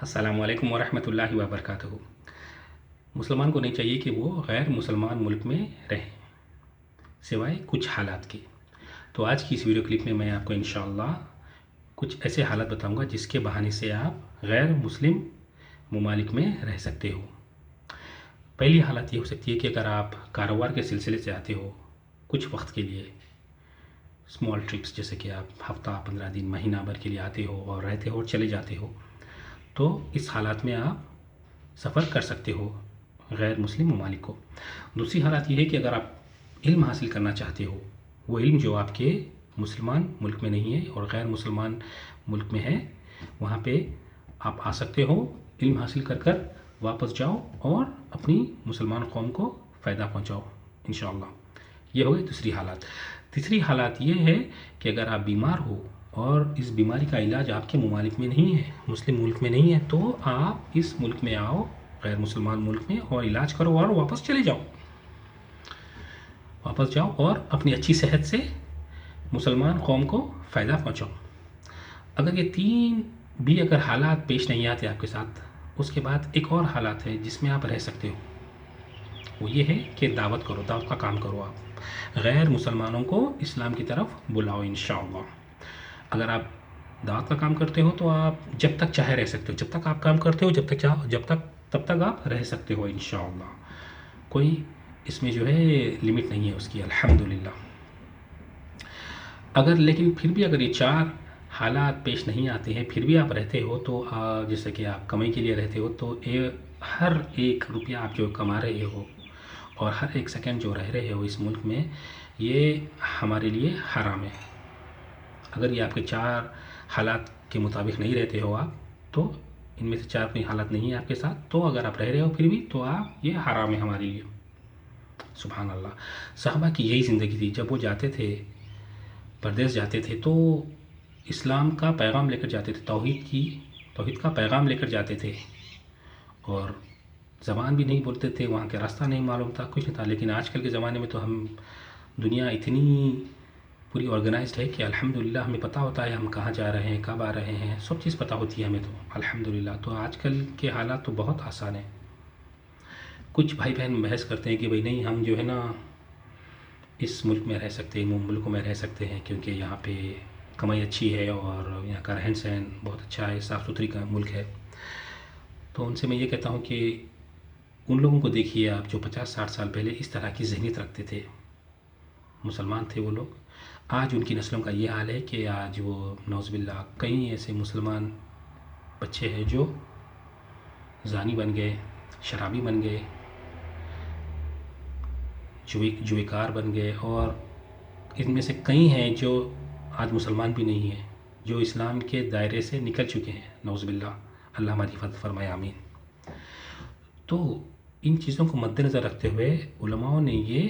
अस्सलाम वालेकुम वरहमतुल्लाहि वबरकातुहू। मुसलमान को नहीं चाहिए कि वो गैर मुसलमान मुल्क में रहे सिवाय कुछ हालात के। तो आज की इस वीडियो क्लिप में मैं आपको इंशाअल्लाह कुछ ऐसे हालात बताऊंगा जिसके बहाने से आप गैर मुस्लिम ममालिक में रह सकते हो। पहली हालत ये हो सकती है कि अगर आप कारोबार के सिलसिले से आते हो कुछ वक्त के लिए, स्मॉल ट्रिप्स, जैसे कि आप हफ्ता 15 दिन महीना भर के लिए आते हो और रहते हो और चले जाते हो, तो इस हालात में आप सफ़र कर सकते हो गैर मुस्लिम ममालिक को। दूसरी हालत ये है कि अगर आप इल्म हासिल करना चाहते हो, वो इल्म जो आपके मुसलमान मुल्क में नहीं है और गैर मुसलमान मुल्क में है, वहाँ पे आप आ सकते हो, इल्म हासिल कर कर वापस जाओ और अपनी मुसलमान कौम को फ़ायदा पहुँचाओ इंशाअल्लाह। ये हो गई दूसरी हालत। तीसरी हालत ये है कि अगर आप बीमार हो और इस बीमारी का इलाज आपके ममालिक में नहीं है, मुस्लिम मुल्क में नहीं है, तो आप इस मुल्क में आओ, गैर मुसलमान मुल्क में, और इलाज करो और वापस चले जाओ। वापस जाओ और अपनी अच्छी सेहत से मुसलमान कौम को फ़ायदा पहुँचाओ। अगर ये तीन भी अगर हालात पेश नहीं आते आपके साथ, उसके बाद एक और हालात है जिसमें आप रह सकते हो। वो ये है कि दावत करो, दावत का काम करो, आप गैर मुसलमानों को इस्लाम की तरफ बुलाओ इंशाअल्लाह। अगर आप दावत का काम करते हो तो आप जब तक चाहे रह सकते हो, जब तक आप काम करते हो, जब तक चाहो, तब तक आप रह सकते हो इंशाअल्लाह। कोई इसमें जो है लिमिट नहीं है उसकी, अल्हम्दुलिल्लाह। अगर लेकिन फिर भी अगर ये चार हालात पेश नहीं आते हैं, फिर भी आप रहते हो, तो जैसे कि आप कमाई के लिए रहते हो, तो हर एक रुपया आप जो कमा रहे हो और हर एक सेकंड जो रह रहे हो इस मुल्क में, ये हमारे लिए हराम है। अगर ये आपके चार हालात के मुताबिक नहीं रहते हो आप, तो इनमें से चार कोई हालत नहीं है आपके साथ, तो अगर आप रह रहे हो फिर भी, तो आप, ये हराम है हमारे लिए। सुभान अल्लाह। सहाबा की यही ज़िंदगी थी। जब वो जाते थे, परदेश जाते थे, तो इस्लाम का पैगाम लेकर जाते थे, तौहीद का पैगाम लेकर जाते थे, और ज़बान भी नहीं बोलते थे, वहाँ का रास्ता नहीं मालूम था, कुछ नहीं था। लेकिन आजकल के ज़माने में तो दुनिया इतनी पूरी ऑर्गेनाइज्ड है कि अल्हम्दुलिल्लाह हमें पता होता है हम कहाँ जा रहे हैं, कब आ रहे हैं, सब चीज़ पता होती है हमें तो अल्हम्दुलिल्लाह। तो आजकल के हालात तो बहुत आसान हैं। कुछ भाई बहन बहस करते हैं कि भाई नहीं, हम जो है ना इस मुल्क में रह सकते हैं, मुल्कों में रह सकते हैं, क्योंकि यहाँ पे कमाई अच्छी है और यहाँ का रहन सहन बहुत अच्छा है, साफ़ सुथरी का मुल्क है। तो उनसे मैं ये कहता हूँ कि उन लोगों को देखिए आप जो 50-60 साल पहले इस तरह की ज़हनियत रखते थे, मुसलमान थे वो लोग। आज उनकी नस्लों का ये हाल है कि आज वो नौज़ुबिल्लाह कई ऐसे मुसलमान बच्चे हैं जो ज़ानी बन गए, शराबी बन गए, जुएकार बन गए, और इनमें से कई हैं जो आज मुसलमान भी नहीं हैं, जो इस्लाम के दायरे से निकल चुके हैं, नौज़ुबिल्लाह। अल्लाह हमारी हिफ़ाज़त फ़रमाए, आमीन। तो इन चीज़ों को मद्देनज़र रखते हुए उलमाओं ने ये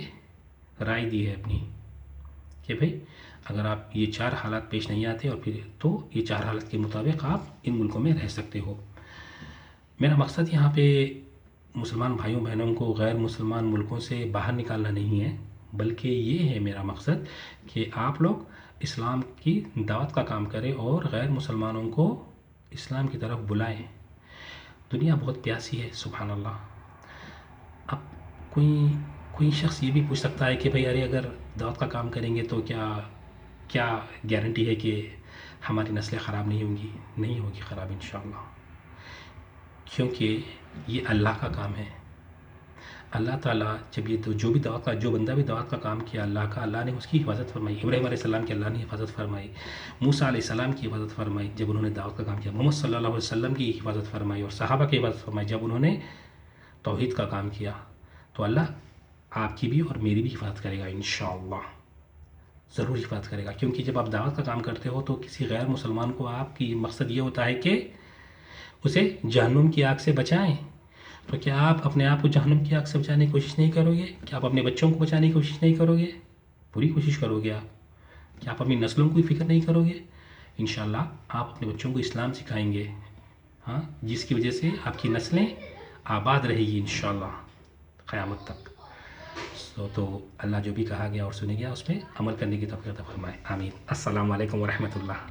राय दी है अपनी कि भाई अगर आप ये चार हालात पेश नहीं आते और फिर, तो ये चार हालत के मुताबिक आप इन मुल्कों में रह सकते हो। मेरा मकसद यहाँ पे मुसलमान भाइयों बहनों को गैर मुसलमान मुल्कों से बाहर निकालना नहीं है, बल्कि ये है मेरा मकसद कि आप लोग इस्लाम की दावत का काम करें और गैर मुसलमानों को इस्लाम की तरफ बुलाएं। दुनिया बहुत प्यासी है, सुभान अल्लाह। अब कोई शख्स ये भी पूछ सकता है कि भाई अरे अगर दावत का काम करेंगे तो क्या गारंटी है कि हमारी नस्लें ख़राब नहीं होंगी? नहीं होगी ख़राब इंशाअल्लाह, क्योंकि ये अल्लाह का काम है। अल्लाह ताला जब ये तो जो बंदा भी दावत का काम किया अल्लाह ने उसकी हिफाजत फरमाई। इब्राहीम अलैहिस्सलाम की अल्लाह ने हिफाजत फरमाई, मूसा अलैहिस्सलाम की हिफाजत फरमाई जब उन्होंने दावत का काम किया, मोहम्मद सल्लल्लाहु अलैहि वसल्लम की हिफाजत फरमाई और सहाबा की हिफाजत फरमाई जब उन्होंने तौहीद का काम किया। तो अल्लाह आपकी भी और मेरी भी हिफाजत करेगा इंशाअल्लाह, ज़रूर हिफाजत करेगा। क्योंकि जब आप दावत का काम करते हो तो किसी गैर मुसलमान को आपकी मकसद ये होता है कि उसे जहन्नुम की आग से बचाएं। तो क्या आप अपने आप को जहन्नुम की आग से बचाने की कोशिश नहीं करोगे? क्या आप अपने बच्चों को बचाने की कोशिश नहीं करोगे? पूरी कोशिश करोगे आप। क्या आप अपनी नस्लों की फ़िक्र नहीं करोगे? इंशाअल्लाह आप अपने बच्चों को इस्लाम सिखाएंगे, हाँ, जिसकी वजह से आपकी नस्लें आबाद रहेगी इंशाअल्लाह क़यामत तक। तो अल्लाह जो भी कहा गया और सुने गया उस पर अमल करने की तौफ़ीक़ अता फ़रमाए, आमीन। अस्सलामु अलैकुम व रहमतुल्लाह।